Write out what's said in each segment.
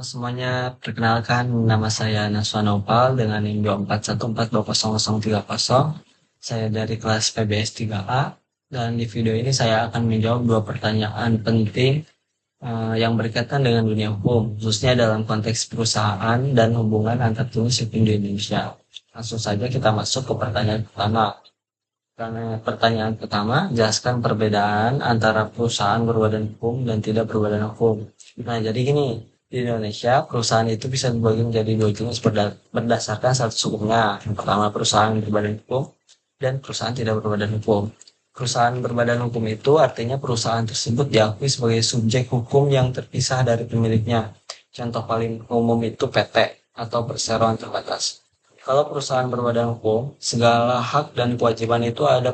Semuanya, perkenalkan nama saya Naswa Nopal dengan NIM 241420030. Saya dari kelas PBS 3A dan di video ini saya akan menjawab dua pertanyaan penting yang berkaitan dengan dunia hukum, khususnya dalam konteks perusahaan dan hubungan antar jenis hukum di Indonesia. Langsung saja kita masuk ke pertanyaan pertama. Karena pertanyaan pertama, jelaskan perbedaan antara perusahaan berbadan hukum dan tidak berbadan hukum. Nah, jadi gini, di Indonesia perusahaan itu bisa dibagi menjadi dua jenis berdasarkan status hukumnya. Yang pertama perusahaan berbadan hukum dan perusahaan tidak berbadan hukum. Perusahaan berbadan hukum itu artinya perusahaan tersebut diakui sebagai subjek hukum yang terpisah dari pemiliknya. Contoh paling umum itu PT atau perseroan terbatas. Kalau perusahaan berbadan hukum, segala hak dan kewajiban itu ada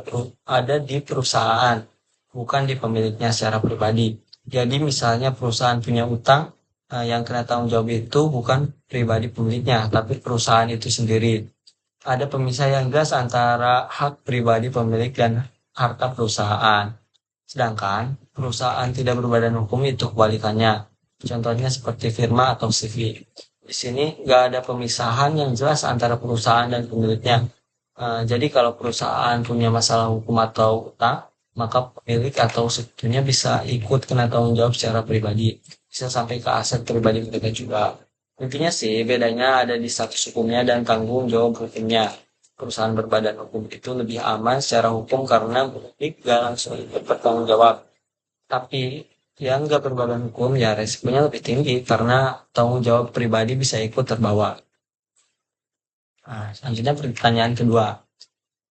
di perusahaan, bukan di pemiliknya secara pribadi. Jadi misalnya perusahaan punya utang, yang kena tanggung jawab itu bukan pribadi pemiliknya, tapi perusahaan itu sendiri. Ada pemisahan yang jelas antara hak pribadi pemilik dan harta perusahaan. Sedangkan perusahaan tidak berbadan hukum itu kebalikannya. Contohnya seperti firma atau CV. Di sini nggak ada pemisahan yang jelas antara perusahaan dan pemiliknya. Jadi kalau perusahaan punya masalah hukum atau utang, maka pemilik atau sekutunya bisa ikut kena tanggung jawab secara pribadi. Bisa sampai ke aset pribadi mereka juga. Intinya sih bedanya ada di status hukumnya dan tanggung jawab hukumnya. Perusahaan berbadan hukum itu lebih aman secara hukum karena pemilik gak langsung ikut bertanggung jawab. Tapi yang nggak berbadan hukum ya resikonya lebih tinggi karena tanggung jawab pribadi bisa ikut terbawa. Nah, selanjutnya pertanyaan kedua.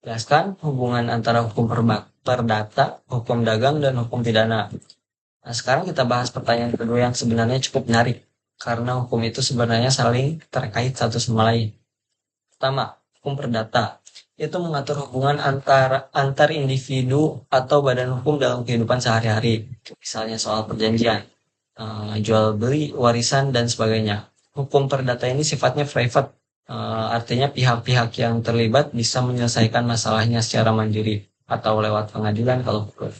Jelaskan hubungan antara hukum perdata, hukum dagang, dan hukum pidana. Nah, sekarang kita bahas pertanyaan kedua yang sebenarnya cukup menarik. Karena hukum itu sebenarnya saling terkait satu sama lain. Pertama, hukum perdata. Itu mengatur hubungan antar individu atau badan hukum dalam kehidupan sehari-hari. Misalnya soal perjanjian, jual beli, warisan, dan sebagainya. Hukum perdata ini sifatnya private, artinya pihak-pihak yang terlibat bisa menyelesaikan masalahnya secara mandiri atau lewat pengadilan kalau perlu.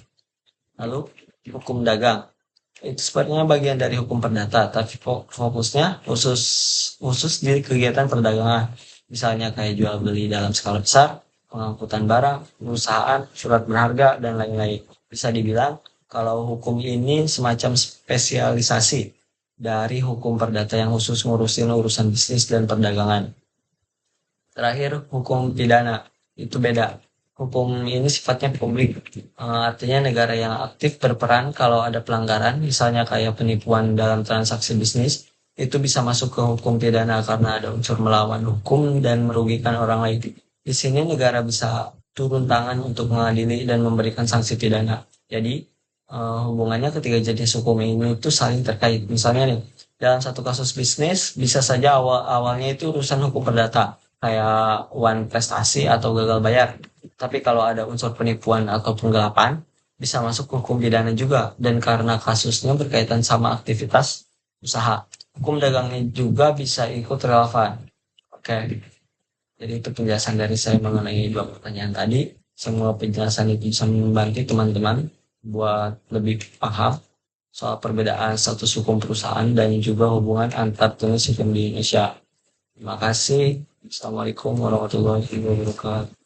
Lalu hukum dagang itu sebenarnya bagian dari hukum perdata, tapi fokusnya khusus di kegiatan perdagangan, misalnya kayak jual beli dalam skala besar, pengangkutan barang, perusahaan, surat berharga, dan lain-lain. Bisa dibilang kalau hukum ini semacam spesialisasi dari hukum perdata yang khusus ngurusin urusan bisnis dan perdagangan. Terakhir, hukum pidana. Itu beda. Hukum ini sifatnya publik. Artinya negara yang aktif berperan kalau ada pelanggaran, misalnya kayak penipuan dalam transaksi bisnis, itu bisa masuk ke hukum pidana karena ada unsur melawan hukum dan merugikan orang lain. Di sini negara bisa turun tangan untuk mengadili dan memberikan sanksi pidana. Jadi, hubungannya ketiga jenis hukum ini itu saling terkait. Misalnya nih, dalam satu kasus bisnis, bisa saja awalnya itu urusan hukum perdata, kayak uang prestasi atau gagal bayar. Tapi kalau ada unsur penipuan atau penggelapan, bisa masuk hukum pidana juga. Dan karena kasusnya berkaitan sama aktivitas usaha, hukum dagangnya juga bisa ikut relevan. Oke, jadi itu penjelasan dari saya mengenai dua pertanyaan tadi. Semua penjelasan itu bisa membantu teman-teman buat lebih paham soal perbedaan status hukum perusahaan dan juga hubungan antar jenis hukum di Indonesia. Terima kasih. Assalamualaikum warahmatullahi wabarakatuh.